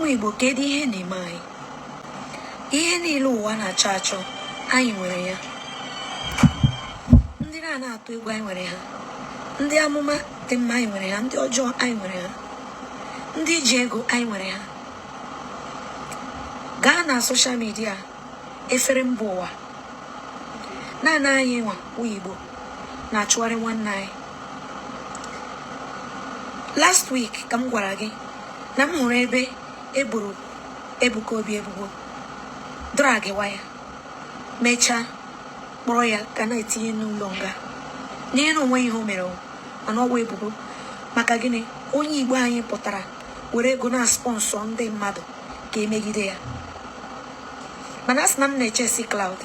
Igbo kedu ihe na-eme anyị? Ihe niile ụwa na-achọ achọ anyị nwere ya. Ndị na-atụ egwu anyị nwere ha. Ndị amụma dị mma anyị nwere ha. Ndị ọjọọ anyị nwere ha. Ndị ji ego anyị nwere ha. Gaa na social media efere mba ụwa. Naanị anyị nwa Igbo na-achụgharị nwanne anyị. Last week ka m gwara gị na m hụrụ ebe egburu Ebuka obi ebubo, drag waya, mechaa kpọrọ ya ka na-etinye n'ụlọ nga n'ihe na onwe ihe o mere mana ọwa ebubo. Maka gịnị? Onye Igbo anyị pụtara were ego na sponsọ ndị mmadụ ka emegide ya. Mana asị na m na-echesi cloud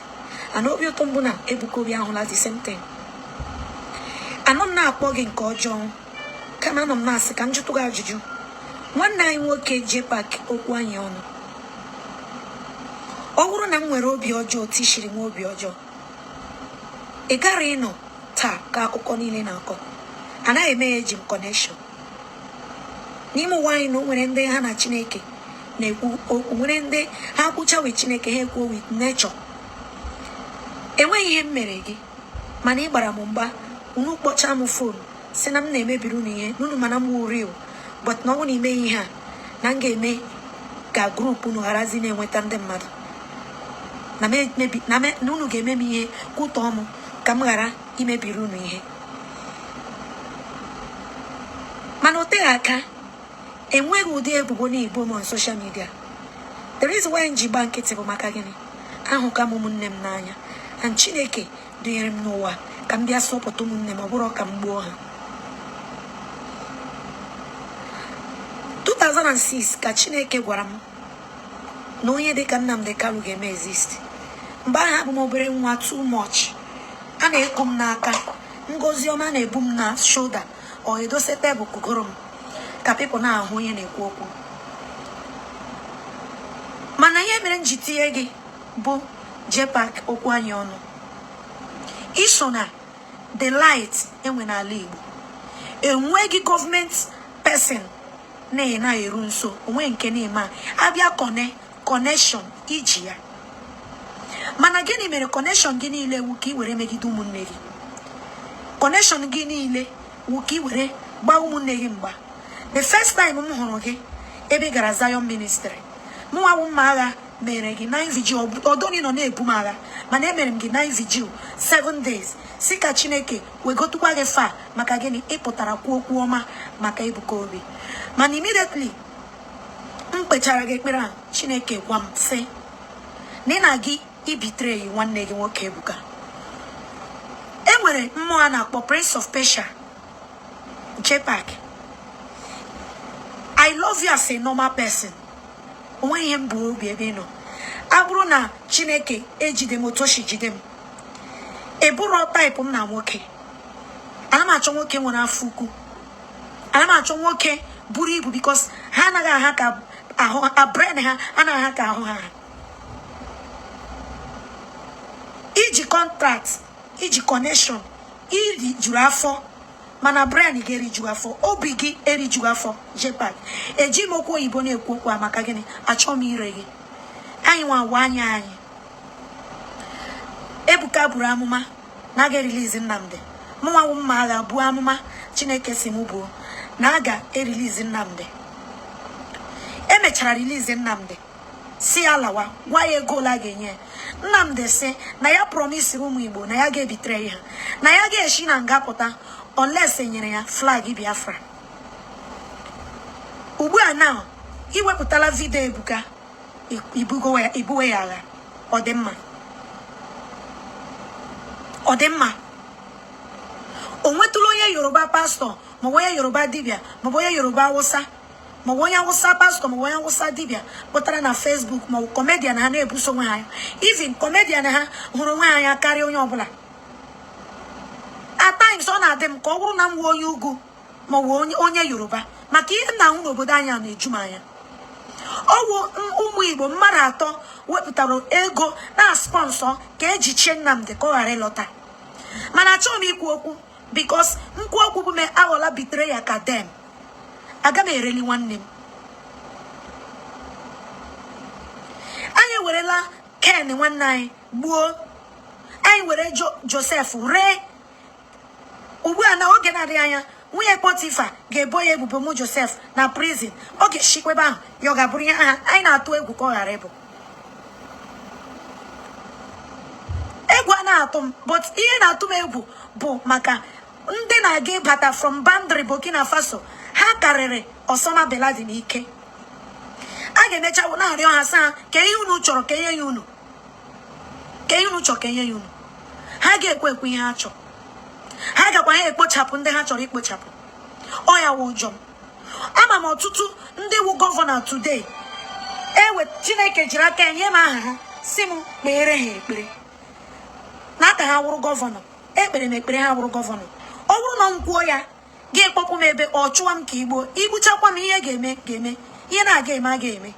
ana obi ụtọ mbụ na Ebuka obi ahụla the same thing. Anọ m na-akpọ gị nke ọjọọ kama anọ m na-asị ka m jụtụ gị ajụjụ. Nwanne anyị nwoke Jpac okwu anyị ọnụ. Ọ bụrụ na m nwere obi ọjọọ tishiri m obi ọjọọ, ị gara ịnọ taa ka akụkọ niile na-akọ. Anaghị eme ya eji m connection. N'ime ụwa anyị na o nwere ndị ha na Chineke na-ekwu okwu, nwere ndị ha kwucha with Chineke ha ekwuo with nature. Enweghị ihe m mere gị mana ị gbara m mgba, unu kpọcha m fon si na m na-emebiri unu ihe n'unu mana m real, but na ọ bụ na ime ihe a na m ga-eme ka grupu unu gharazi na-enweta ndị mmadụ na unu ga-eme m ihe kwụtọọ m ka m ghara imebiri unu ihe. Mana o teghị aka enweghị ụdị ebubo na Igbo m on social media. The reason why m ji gba nkịtị bụ maka gịnị? Ahụka m ụmụnne m n'anya and Chineke dunyere m n'ụwa ka m bịa sọpụta ụmụnne m, ọ bụrụ ka m gbuo ha. 2006 ka Chineke gwara m na onye dịka Nnamdi Kanu ga-eme exist. Mgbe ahụ abụ m obere nwa too much. A na-eko m n'aka, ngozi ọma na-ebu m na shoulder, ọ edose tebụl kugoro m ka people na-ahụ onye na-ekwu okwu. Mana ihe mere m ji tinye gị bụ Jpac okwu anyị ọnụ. Iso na the light enwe n'ala Igbo. Enweghị gọọmenti person na-eru nso, onwe nke na-eme abịa connection iji ya. Mana gịnị mere connection gị niile wu ka ị were megide ụmụnne gị? Connection gị niile wu ka ị were gbaa ụmụnne gị mgba. The first time m hụrụ gị ebe gara Zion ministry, mụnwa bụ mma agha mere gị 9 vigil. Ọdọni nọ na-ebu m agha mana emere m gị 9 vigil 7 days si ka Chineke wegotukwa gị fa. Maka gịnị? Ịpụtara kwuo okwu ọma maka Ebuka obi. Mana immediately m kpechara gị ekpere a, Chineke gwa m sị na ị na gị ibitreyi nwanne gị nwoke Ebuka. E nwere mmụọ a na-akpọ Prince of Persia, Jpac. I love you as a normal person. Onwe ihe m bụ obi ebe ị nọ. Abụrụ na Chineke ejide m otu o si jide m, eburu type m na nwoke. Ana m achọ nwoke nwere afọ ukwu. Ana m achọ nwoke buru ibu because ha anaghị aha ka ahụ brain ha anaghị aha ka ahụ ha. Iji contract, iji connection, iri juru afọ mana brain gị eriju afọ, obi gị eriju afọ. Jpac eji m okwu oyibo na-ekwu okwu a maka gịnị? Achọ m ire gị. Anyị nwa anya anyị. Ebuka buru amụma na aga erilizi Nnamdi. Mụnwa bụ mma agha buo amụma Chineke si m buo na aga erilizi Nnamdi. Emechara release Nnamdi si alawa gwa ya ego la ga-enye. Nnamdi si na ya promise ụmụ Igbo na ya ga-ebitere ha, na ya ga-eshi na nga pụta unless enyere ya flag Biafra. Ugbu a now iwepụtala video Ebuka ibuwe ya agha. Ọ dị mma? Ọ dị mma? O nwetụla onye Yoruba pastor ma onye Yoruba dibia ma onye Yoruba Hausa ma onye Hausa pastor ma onye Hausa dibia pụtara na Facebook ma comedian ha na-ebuso onwe ha? Even comedian ha hụrụ onwe ha karịa onye ọbụla. At times ọ na-adị m ka ọ bụrụ na m nwe onye ugwu ma onye Yoruba, maka ihe m na-ahụ n'obodo anyị na-eju m anya. Ọwụ ụmụ Igbo mmadụ atọ wepụtara ego na sponsor ka eji chie Nnamdi ka ọ ghara ịlọta. Mana achọghị m ikwu okwu because nkwu okwu bụ me aghọla bitere ya ka dem. Aga m ereli nwanne m. werela Ken nwanne anyị gbuo. Anyị were Joseph ree. Ugbu a na oge na-adịghị anya nwunye Potifa ga-ebo ya ebubo mụ Joseph na prison. Oge shikwebe ahụ ya ọ ga-abụrụ ya aha. Anyị na-atụ egwu ka ọ ghara ịbụ. Egwu a na-atụ m, but ihe na-atụ m egwu bụ maka ndị na-aga ịbata from Bandri Burkina Faso. Ha karịrị Osama bin Laden ike. A ga-emecha na-arịọ ha saa ka ihe unu chọrọ ka enye ya unu. Ka ihe unu chọrọ ka enye ya unu. Ha ga-ekwe ihe ha chọrọ. Ha gakwa ha ekpochapụ ndị ha chọrọ ikpochapụ. Ọ ya wụ ụjọ. Ama m ọtụtụ ndị wu gọvanọ today. Chineke jiri aka enye m aha ha si m kpere ha ekpere. N'aka ha wụrụ gọvanọ. Ekpere m ekpere ha wụrụ gọvanọ. Ọ bụrụ na m kwuo ya ga-ekpọpụ m ebe ọ chụwa m ka igbo. Igbuchakwa m ihe ga-eme. Ihe na-aga eme aga eme.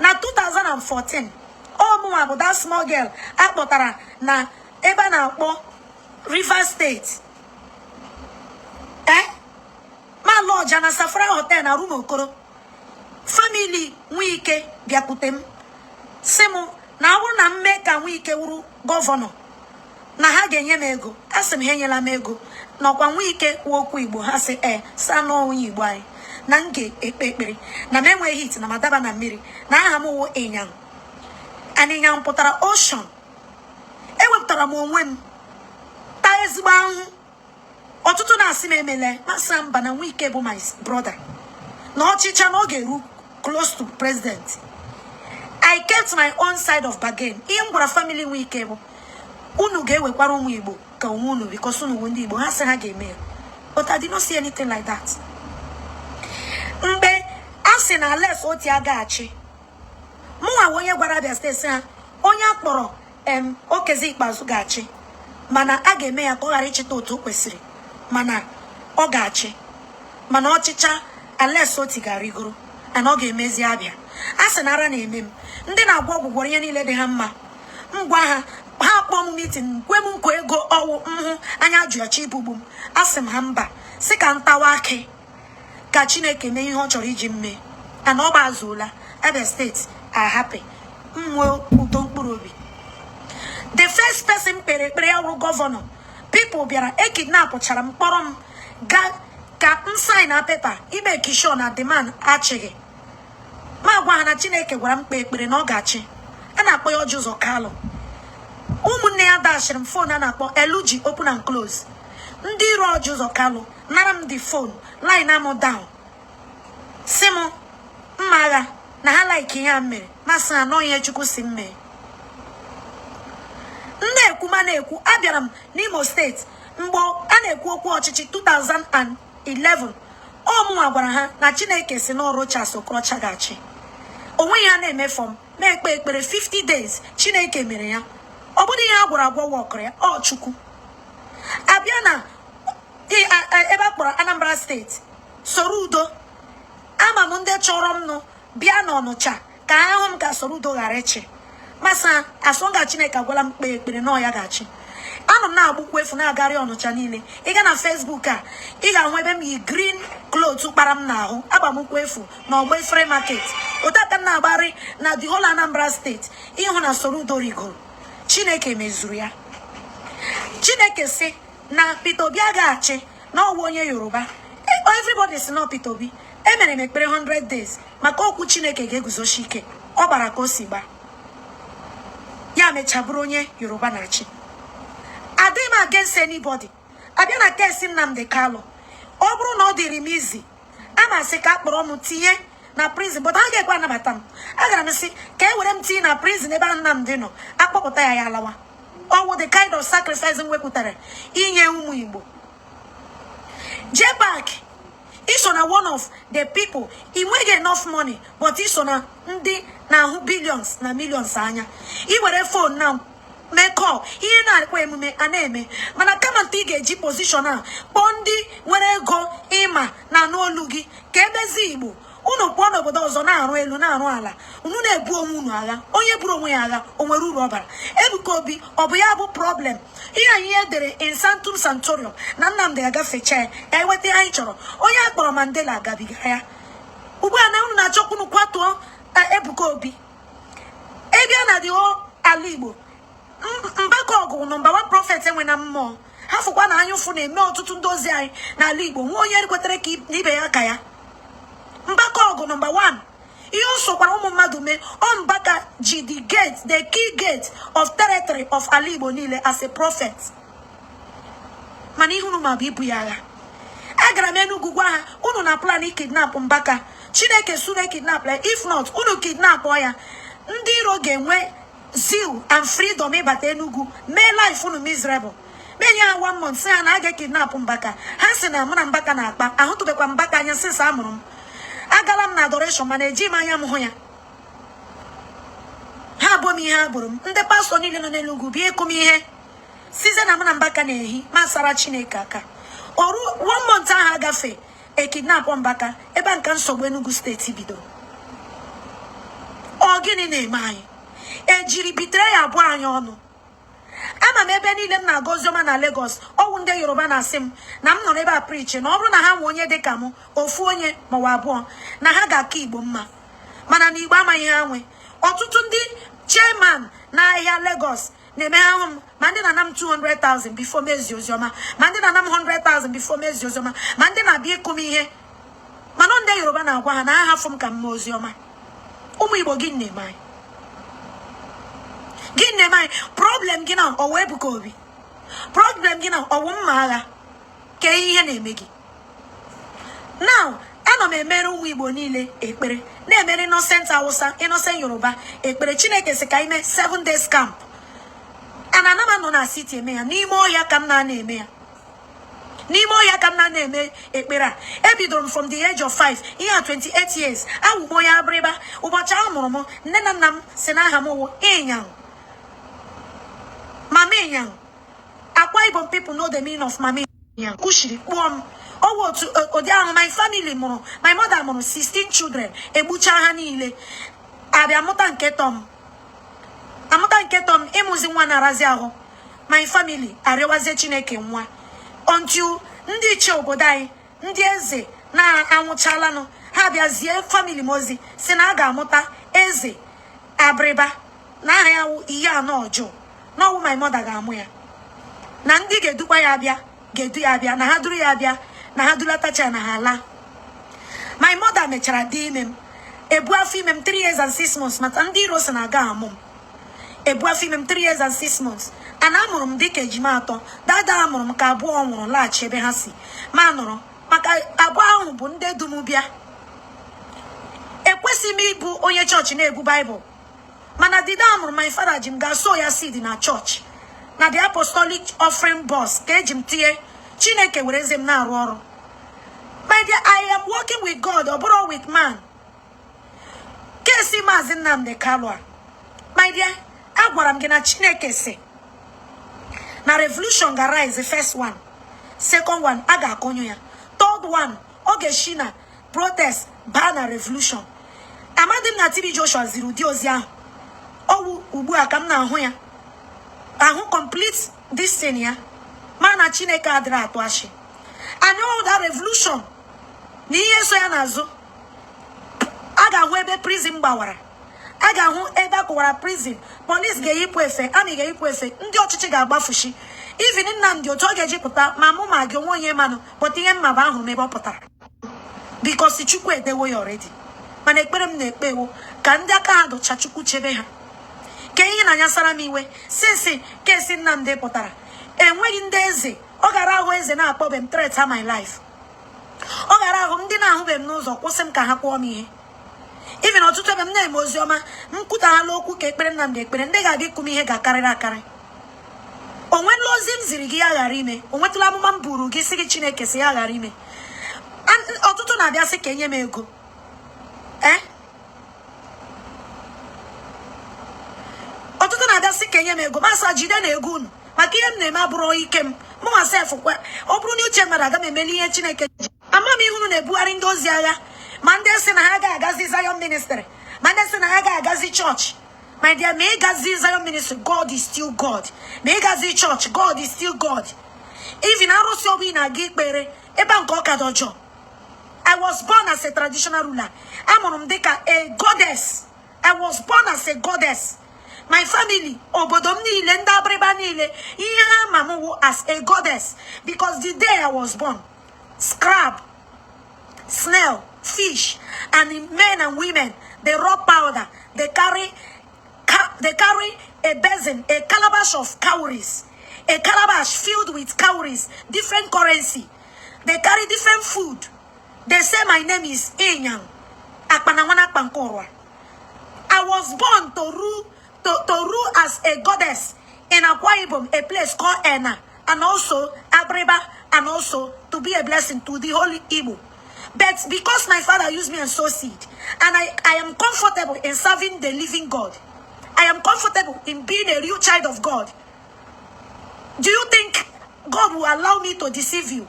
Na 2014 ọmụnwa bụ that small girl akpọtara na ebe a na-akpọ Rivers State. Ma lọja na Safari Hotel na Room Okoro. Family Nwike bịakwute m sị m na ọ bụrụ na m mee ka Nwike wụrụ gọvanọ na ha ga-enye m ego. Asị m ha enyela m ego. N'ọkwa Nwike okwu Igbo ha sị sa n'onye Igbo anyị na m ga-ekpe ekpere na m enweghị hit na madaba na mmiri na aha m wụ ịnyam. Ịnyam pụtara ocean. Ewepụtara m onwe m taa ezigbo ahụhụ. Ọtụtụ na-asị m emele masị mba na Nwike bụ my brother na ọchịcha na ọ ga-eru close to president. I kept my own side of bargain. Ihe m gwara family Nwike bụ unu ga-ewekwara ụmụ Igbo ka onwe unu because unu bụ ndị Igbo. Ha sị ha ga-eme ya. But I did not see anything like that. Mgbe a sị na Alex Oti agaghachi mụnwa onye gwara Abia Steeti ha onye akpọrọ Okezi Ikpeazụ ga-achị mana a ga-eme ya ka ọ ghara ịchịta otu o kwesịrị mana ọ ga-achị mana ọchịcha Alex Oti ga-arịgoro ana ọ ga-emezi Abia. A sị na ara na-eme m ndị na-agwa ọgwụgwọ ihe niile dị ha mma. Ngwa ha akpọ m meeting kwe m nkwa ego ọwụ nhụ anya jụ ya chi ibugbu m. Asị m ha mba sị ka ntawa akị ka Chineke mee ihe ọ chọrọ iji mme ana ọ gbazuola. Abia State are happy. Nwe udo mkpụrụ obi. The first person kpere ekpere ya wụrụ gọvanọ. People bịara ekidnapụchara m kpọrọ m ga ka m sign na pepa ime kisho na demand achịghị. Ma gwa ha na Chineke gwara m kpee ekpere na ọ ga-achị. A na-akpọ ya Ọjị Ụzọ Kalụ. Ụmụnne ya dashịrị m phone a na-akpọ LG open and close. Ndị iro Ọjị Ụzọ Kalụ nara m the phone line am down. Si m mma agha na ha like ihe a mere masị anọ ihe Chukwu si m mee. Na-ekwu ma na-ekwu abịara m n'Imo steeti mgbe a na-ekwu okwu ọchịchị 2011 ọmụnwa gwara ha na Chineke si n'ọrụ Charles Okorocha ga-achị. Onwe ya na-eme fọm na-ekpe ekpere 50 days Chineke mere ya. Ọ bụrụ ihe a gwara agwọ wọkụrụ ya ọ Chukwu. Abịa na ebe a kpọrọ Anambra steeti soro udo. Ama m ndị chọrọ m nụ bịa n'Ọnụcha ka ha hụ m ka soro udo ghara ịchị. Masa asọnga Chineke agwala m kpee ekpere na ọ ya ga-achị. Anọ m na-agbụkwa efu na-agarị Ọnụcha niile. Ị ga na Facebook a ị ga-ahụ ebe m yi green cloth kpara m n'ahụ agbamụkwa efu na ọgba free market. Ụtaka m na-agbari na the whole Anambra steeti ịhụ na soro udo rigoro. Chineke mezuru ya. Chineke si na Peter Obi ga-achị na ọwụ onye Yoruba. Everybody si na Peter Obi emere m ekpere 100 days maka okwu Chineke ga-eguzoshi ike. Ọ gbara ka o si gba ya mechabụrụ onye Yoruba na-achị. Adịghị m against anybody. Abịa na kesi Nnamdi Kanu ọ bụrụ na ọ dịrị m izi ama sị ka akpọrọ m tinye na prison but ha ga-ekwe anabata m. Agara m sị ka e were m tinye na prison ebe Nnamdi nọ akpọpụta ya ya alawa. Ọwụ the kind of sacrifice m wepụtara inye ụmụ Igbo. Jpac iso na one of the people i nweghị enough money but iso na ndị na-ahụ billions na millions anya. I were phone na mee call ihe na-akwa emume a na-eme mana kama ntị ị ga-eji position a kpọọ ndị nwere ego ịma na n'olu gị ka emezi Igbo unu pụọ n'obodo ọzọ na-arụ elu na-arụ ala unu na-ebu onwe unu agha. Onye buru onwe ya agha o nwere uru ọ bara. Ebuka Obi ọ bụ ya bụ problem. Ihe anyị edere in Santum Santorio na Nnamdi agafecha ya eweta anyị chọrọ onye akpọrọ Mandela agabiga ya. Ugbu a na unu na-achọkwa unu kwatuo Ebuka Obi. Ebia na na the whole Alibo. Mbako number one prophet when I'm more. Half of one annual for a no to those na Alibo. 1 year go keep Nibeakaya. Mbako number one. He also madume on Baka G the gate, the key gate of territory of Alibo Nile as a prophet. Manihunu mabibu yaga. Agramenu gugwa unu na plan kidnap Mbaka. Chineke sure kidnap like if not unu kidnap oya. Ndi roge nwe zeal and freedom ebate Enugu. May life unu miserable. Menya 1 month say na aga kidnap Mbaka. Hansi na muna Mbaka na akpa. Ahutu bekwa Mbaka anya since amurum. Agalam na adoration mana eji manya mu ya. Ha bomi ha burum. Nde pastor niile no n'Enugu bi ekum ihe. Size na muna Mbaka na ehi masara Chineke aka. Oru 1 month ha agafe e kidnap Mbaka ebe nka nsogbu Enugu steeti bido. O gini na-eme anyị. Ejiri bitere ya abụọ anyị ọnụ. Ama m ebe niile m na-agọzi ọma na Lagos, ọwụ ndị Yoruba na-asị m na m nọ n'ebe a preach na ọ bụrụ na ha nwe onye dị ka m, ofu onye ma ọ abụọ, na ha ga-aka Igbo mma. Mana na Igbo amaghị ha nwe. Ọtụtụ ndị chairman na ahịa Lagos na-eme ha hụ m ma ndị na-anam 200,000 before mezi oziọma, ma ndị na-anam 100,000 before mezi oziọma, ma ndị na-abịa ịkụ m ihe. Mana ndị Yoruba na-agwa ha na ha hafụ m ka m oziọma. Ụmụ Igbo gị na-eme anyị. Gịnị mai problem gị na ọwụ Ebuka Obi. Problem gị na ọwụ mma agha. Ke ihe na-eme gị. Now, ana m emere ụmụ Igbo niile ekpere. Na-emere innocent Hausa, innocent Yoruba ekpere. Chineke sị ka ime 7 days camp. Ana m nọ na city eme ya. N'ime ọhịa ka m na-eme ya. N'ime ọhịa ka m na-eme ekpere a. Ebidoro m from the age of 5. Ihe a 28 years. Awụ m onye abịrịba. Ụbọchị ahụ mụrụ m, nne na nna m sị na aha m wụ Ịnyang. Mami Yang. Akwa Ibom people know the meaning of Mami Yang. Kushiri, oh, to my family, my mother, 16 children. Ebucha hanile. Abiamuta nketom. Amuta nketom, emuzi wana raziaho. My family, arewaze Chineke mwa. Until ndi che obodai, ndi eze, na amuchala no. Habiazie family mozi. Senaga amuta, eze, abreba. Na hayawu iya no ojo. No, my mother ga-amụ ya. Na ndị ga-edukwa ya abịa, ga-edu ya abịa, na ha duru ya abịa, na ha dulatacha na ha ala. My mother mechara dị ime m. Ebu afọ ime m 3 years and 6 months, maka ndị iro si na-aga amụ m. Ebu afọ ime m 3 years and 6 months. Ana amụrụ m dịka ejima atọ. Dada amụrụ m ka abụọ nwụrụ laghachi ebe ha si. Ma nọrọ, maka abụọ ahụ bụ ndị dum bịa. Ekwesị m ịbụ onye chọọchị na-egwu Bible. Mana dida amụrụ my father Jim ga sow ya seed na church. Na the apostolic offering boss ka Jim tie Chineke were eze m na-arụ ọrụ. My dear, I am working with God or with man. Kesi Maazị Nnamdi Kanu. My dear, agwara m gị na Chineke si na revolution ga rise, the first one. Second one, a ga-akọnyo ya. Third one, oge shina protest baa na revolution. Amadi m na TV Joshua ziri ụdị ozi ahụ. Oh, ugbu a ka m na-ahụ ya. Ahụ complete this thing ya. Mana Chineke adịrị atụ achị. And all that revolution. Na ihe so ya n'azụ. A ga-ahụ ebe prison gbawara. A ga-ahụ ebe akụwara prison. Police ga-eyipụ efe, amị ga-eyipụ efe. Ndị ọchịchị ga-agbafushi. Even Nnamdi otu ọ ga-eji pụta ma mụ ma gị onwe onye manụ. But ihe mma bụ ahụ m ebe ọ pụtara. Because Chukwu edewo ya already. Mana ekpere m na-ekpe ewo ka ndị aka ha dụcha Chukwu chebe ha. Ke ihe na nyasara m iwe since kesi Nnamdi pụtara enweghị ndị eze ọ gara ahụ eze na-akpọbe m threat my life. Ọ gara ahụ ndị na-ahụbe m n'ụzọ kwụsị m ka ha kpọọ m ihe. Even ọtụtụ ebe m na-eme ozi ọma m kwutaghala okwu ka ekpere Nnamdi ekpere ndị ga-abịa ikwu m ihe ga-akarịrị akarị. O nwela ozi m ziri gị ya ghara ime, o nwetụla amụma m buru gị si gị Chineke si ya ghara ime. Ọtụtụ na-abịa sị ka enye m ego. Ọtụtụ na-abịa sị ka enye m ego masa jide na ego unu maka ihe m na-eme abụrụ ike m mụ masef kwa ọ bụrụ na uche mmadụ aga m emeli ihe Chineke ji. Ama m ihunu na-ebugharị ndị ozi agha ma ndị sị na ha ga-agazi Zion ministry ma ndị sị na ha ga-agazi church. My dear, may ị gazi Zion ministry, God is still God. May ị gazi church, God is still God. Even arụsị obi na-aga ikpere ebe nke ọka dọjọ. I was born as a traditional ruler. Amụrụ m dịka a goddess. I was born as a goddess. My family, obodom niile, ndabreba niile, ihe mamu as a goddess. Because the day I was born, scrap, snail, fish, and men and women, they rub powder, they carry a basin, a calabash of cowries, a calabash filled with cowries, different currency. They carry different food. They say my name is Enyang. Akpanawana Pankorwa. I was born to rule as a goddess in Akwa Ibom, a place called Ena, and also Abreba, and also to be a blessing to the Holy Igbo. But because my father used me and sowed seed, and I am comfortable in serving the living God, I am comfortable in being a real child of God. Do you think God will allow me to deceive you?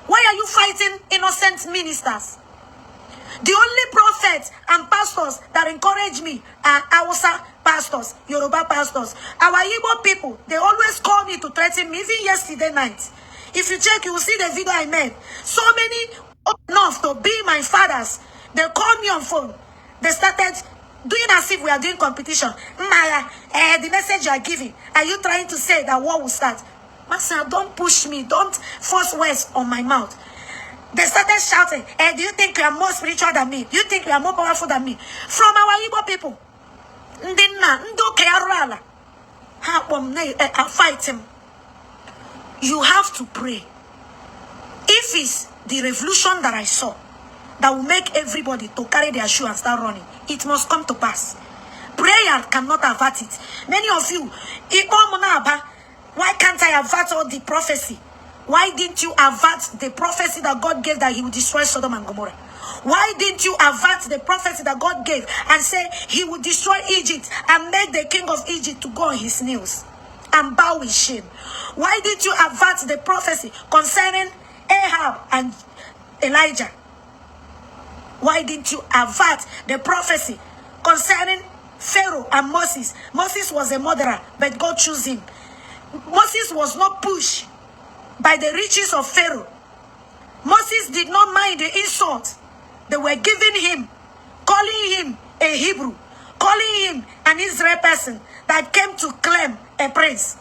Why are you fighting innocent ministers? The only prophets and pastors that encourage me are Hausa pastors, Yoruba pastors. Our Igbo people, they always call me to threaten me, even yesterday night. If you check, you will see the video I made. So many enough to be my fathers. They called me on phone. They started doing as if we are doing competition. Nnamagha, the message you are giving, are you trying to say that war will start? Master, don't push me. Don't force words on my mouth. They started shouting, do you think you are more spiritual than me? Do you think you are more powerful than me? From our Igbo people. I fight him. You have to pray. If it's the revolution that I saw, that will make everybody to carry their shoe and start running, it must come to pass. Prayer cannot avert it. Many of you, why can't I avert all the prophecy? Why didn't you avert the prophecy that God gave that he would destroy Sodom and Gomorrah? Why didn't you avert the prophecy that God gave and say he would destroy Egypt and make the king of Egypt to go on his knees and bow with shame? Why didn't you avert the prophecy concerning Ahab and Elijah? Why didn't you avert the prophecy concerning Pharaoh and Moses? Moses was a murderer, but God chose him. Moses was not pushed by the riches of Pharaoh. Moses did not mind the insult they were giving him, calling him a Hebrew, calling him an Israel person that came to claim a prince.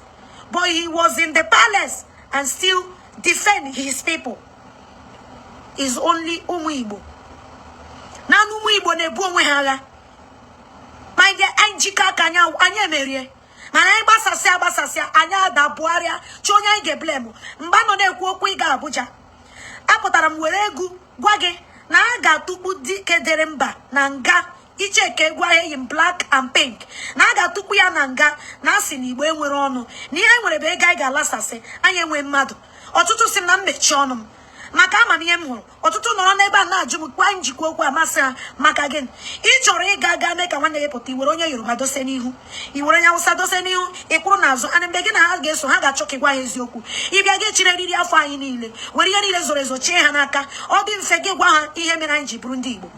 But he was in the palace and still defend his people. Is only Umuibo. Now Umuibo ne buonwe hala. My dear Anjika Kanya Anya Merie. Mana basasia anya da buaria chonya ige blemu mbano na ekwu okwu iga Abuja apụtara m were egu gwa gị na aga tukpu dike dere mba na nga icheke egwu ahụ in black and pink na aga tukpu ya na nga na asị na Igbo enwere ọnụ na ihe nwere be ego ga alasasị anya enwe mmadụ ọtụtụ si na mmechi ọnụ m maka amamihe m hụrụ ọtụtụ nọrọ n'ebe a na-ajụ m kwa njikwa okwu amasị ha maka gị ị chọrọ ịga mee ka nwanne gị pụta iwere onye Yoruba dose n'ihu iwere onye Hausa dose n'ihu ịkwụrụ n'azụ ana mgbe gị na ha ga-eso ha ga-achọ ka ịgwa ha eziokwu ịbịa gị chiri eriri afọ anyị niile were ihe niile zoro ezo chie ha n'aka ọ dị mfe gị gwa ha ihe mere anyị ji bụrụ ndị Igbo.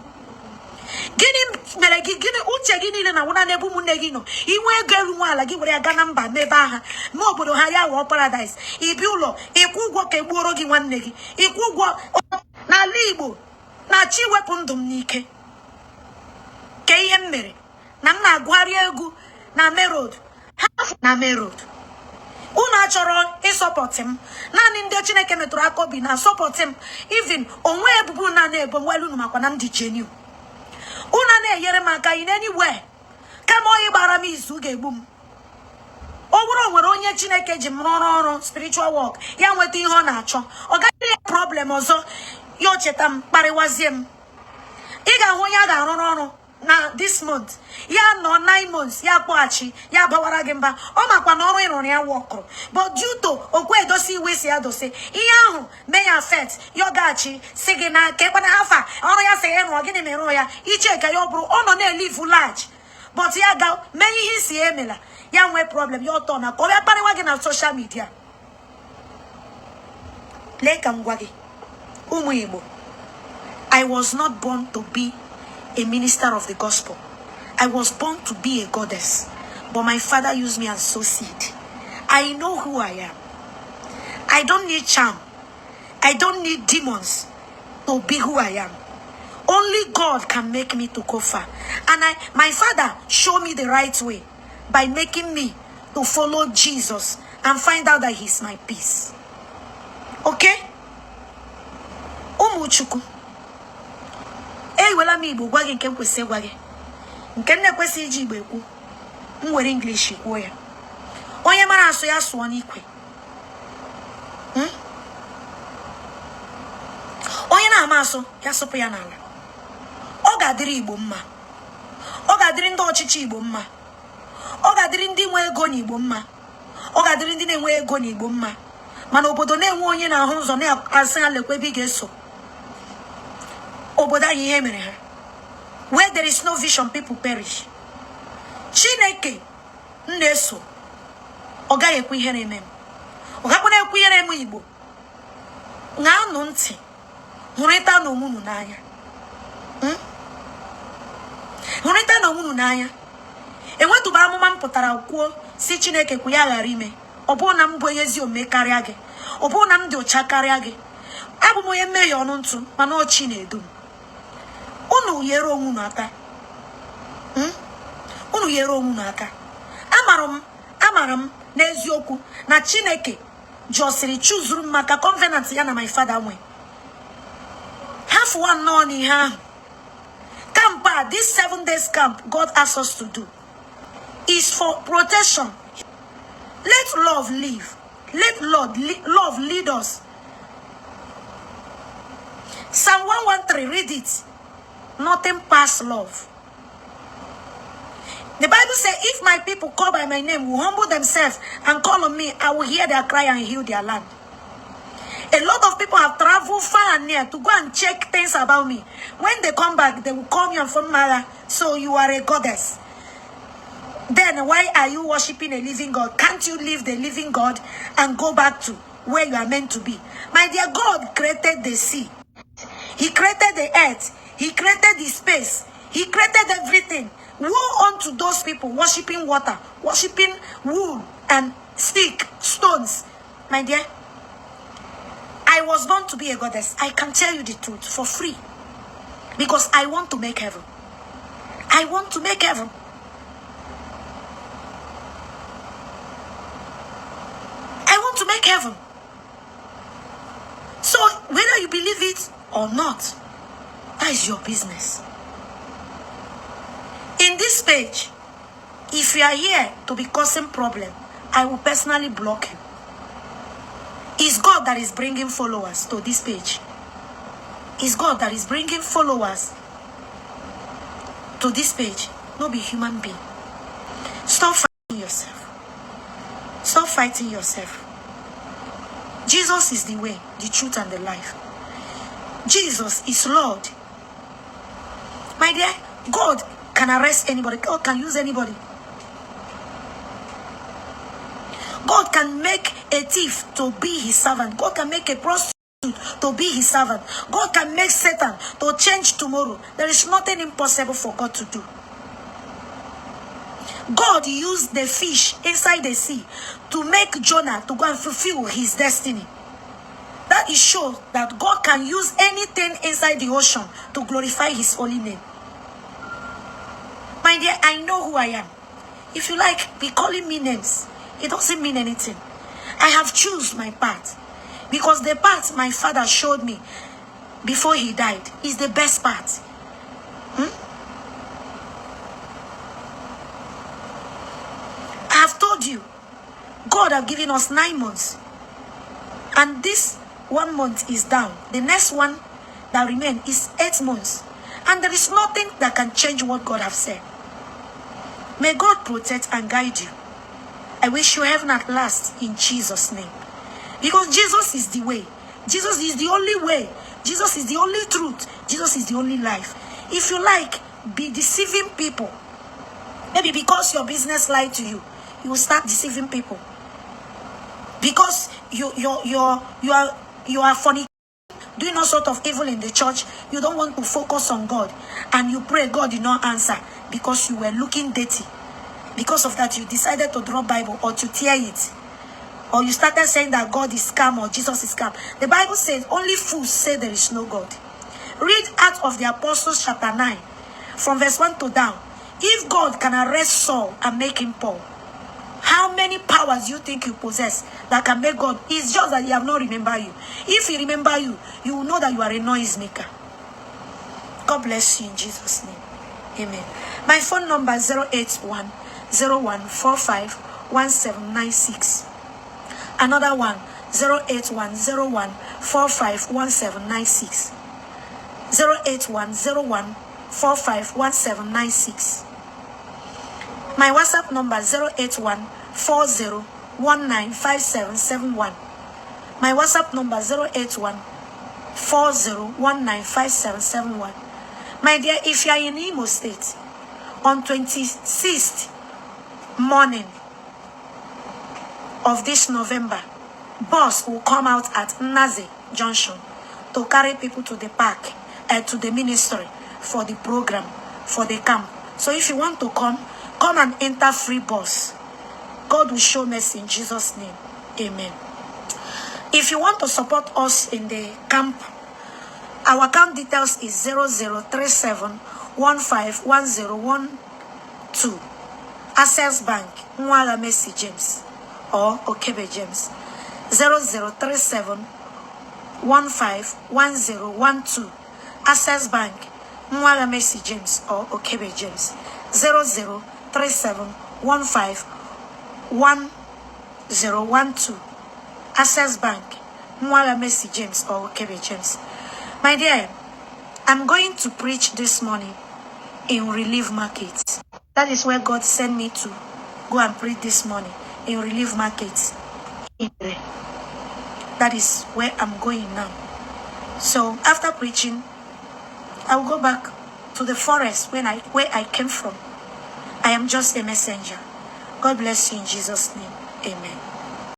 Gịnị mere gị gịnị uche gị niile na nwụna n'ebe ụmụnne gị nọ inwe ego elu nwaala gị were ya gaa na mba n'ebe agha ma obodo ha ya ghọọ paradise ibi ụlọ ịkwụ ụgwọ ka egbuoro gị nwanne gị ịkwụ ụgwọ n'ala Igbo na chi wepụ ndụ m n'ike ka ihe m mere na m na-agụgharị egwu na merod ha na merod unu achọrọ ịsọpọtị m naanị ndị Chineke metụrụ aka obi na sọpọtị m even onwe ebubu na na-ebo nwelu unu makwa na m dị genuine. Una na-enyere m aka in anywhere kama onye gbara m izu ga-egbu m ọ bụrụ nwere onye Chineke ji m rụọ ọrụ spiritual work ya nweta ihe ọ na-achọ ọ gaghị ya problem ọzọ ya o cheta m kparịwazie m ị ga-ahụ onye a ga-arụrụ ọrụ na this month ya nọ 9 months ya kpọghachi ya bawara gị mba ọ makwa na ọrụ ịrụrụ ya wọkụrụ but due to okwe edosi iwe si ya dose ihe ahụ mee ya fet ya gaghachi si gị na ka ekpena afa ọrụ ya si ya rụọ gịnị mere ya iche ka ya ọ bụrụ ọ nọ na-elivu large but ya ga mee ihe isi ya emela ya nwee problem ya ọtọ na ka ọ bịa kparịwa gị na social media. Lee ka m gwa gị ụmụ Igbo, I was not born to be a minister of the gospel. I was born to be a goddess, but my father used me as sow seed. I know who I am. I don't need charm. I don't need demons to be who I am. Only God can make me to go far. And my father showed me the right way by making me to follow Jesus and find out that he's my peace. Okay? Umuchuku. Wela mi Igbo gwa gị nke kwesị gwa gị. Nke nne kwesị iji Igbo ekwu. Nwere English kwuo ya. Onye mara asụ ya sụọ n'ikwe. Onye na-ama asụ ya sụpụ ya n'ala. Ọ ga-adịrị Igbo mma. Ọ ga-adịrị ndị ọchịchị Igbo mma. Ọ ga-adịrị ndị nwe ego n'Igbo mma. Ọ ga-adịrị ndị na-enwe ego n'Igbo mma. Mana obodo na-enwe onye na-ahụ ụzọ na-asị ya lekwa ebe ị ga-eso. Obodo anyị ihe mere ha. Where there is no vision, people perish. Chineke na-eso. Ọ gaghị ekwu ihe na-eme m. Ọ gakwa na-ekwu ihe na-eme Igbo. Ṅaanụ ntị. Hụrịta na onwe unu n'anya. Hụrịta na onwe unu n'anya. Enwetụba amụma m pụtara kwuo si Chineke kwu ya ghara ime. Ọ bụrụ na m bụ onye ezi omume karịa gị. Ọ bụrụ na m dị ọcha karịa gị. Abụ m onye mmehie ọnụ ntụ mana ọ Chi na-edu m. Unu yere onwe unu aka. Unu yere onwe unu aka. Amara m n'eziokwu na Chineke jọsiri chuzuru m maka covenant ya na my father nwe. Half one nọ n'ihe ahụ. Camp a, this 7 days camp God asks us to do is for protection. Let love live. Let love lead us. Psalm 113, read it. Nothing past love. The Bible says, if my people call by my name, will humble themselves and call on me, I will hear their cry and heal their land. A lot of people have traveled far and near to go and check things about me. When they come back, they will call me and from Mother, so you are a goddess. Then why are you worshiping a living God? Can't you leave the living God and go back to where you are meant to be? My dear, God created the sea. He created the earth. He created the space. He created everything. Woe unto those people worshiping water, worshiping wood and stick, stones. My dear, I was born to be a goddess. I can tell you the truth for free. Because I want to make heaven. I want to make heaven. I want to make heaven. So whether you believe it or not, that is your business. In this page, if you are here to be causing problem, I will personally block you. It's God that is bringing followers to this page. It's God that is bringing followers to this page. Not be human being. Stop fighting yourself. Stop fighting yourself. Jesus is the way, the truth, and the life. Jesus is Lord. My dear, God can arrest anybody. God can use anybody. God can make a thief to be his servant. God can make a prostitute to be his servant. God can make Satan to change tomorrow. There is nothing impossible for God to do. God used the fish inside the sea to make Jonah to go and fulfill his destiny. That is shows that God can use anything inside the ocean to glorify his holy name. My dear, I know who I am. If you like, be calling me names. It doesn't mean anything. I have chosen my path. Because the path my father showed me before he died is the best path. I have told you, God have given us 9 months. And this 1 month is down. The next one that remains is 8 months. And there is nothing that can change what God have said. May God protect and guide you. I wish you heaven at last in Jesus' name. Because Jesus is the way. Jesus is the only way. Jesus is the only truth. Jesus is the only life. If you like, be deceiving people. Maybe because your business lied to you, you will start deceiving people. Because you are funny, doing all sort of evil in the church. You don't want to focus on God. And you pray God did not answer because you were looking dirty. Because of that, you decided to drop Bible or to tear it. Or you started saying that God is scam or Jesus is scam. The Bible says only fools say there is no God. Read Acts of the Apostles chapter 9 from verse 1 to down. If God can arrest Saul and make him Paul, how many powers you think you possess that can make God? It's just that he have not remembered you. If he remember you, you will know that you are a noise maker. God bless you in Jesus' name. Amen. My phone number is 08101451796. Another one, 08101451796. 08101451796. My WhatsApp number 08140195771. My WhatsApp number 08140195771. My dear, if you are in Imo State, on 26th morning of this November, bus will come out at Nmagha Junction to carry people to the park and to the ministry for the program, for the camp. So if you want to come and enter free bus. God will show mercy in Jesus' name. Amen. If you want to support us in the camp, our account details is 0037151012. Access Bank, Nnamdi Mercy James or Okebe James. 0037151012. Access Bank, Nnamdi Mercy James or Okebe James. 0037151012. Access Bank, Nnamdi Mercy James or Okebe James. My dear, I'm going to preach this morning in Relief Market. That is where God sent me to go and preach this morning, in Relief Market. That is where I'm going now. So after preaching, I will go back to the forest where I came from. I am just a messenger. God bless you in Jesus' name. Amen.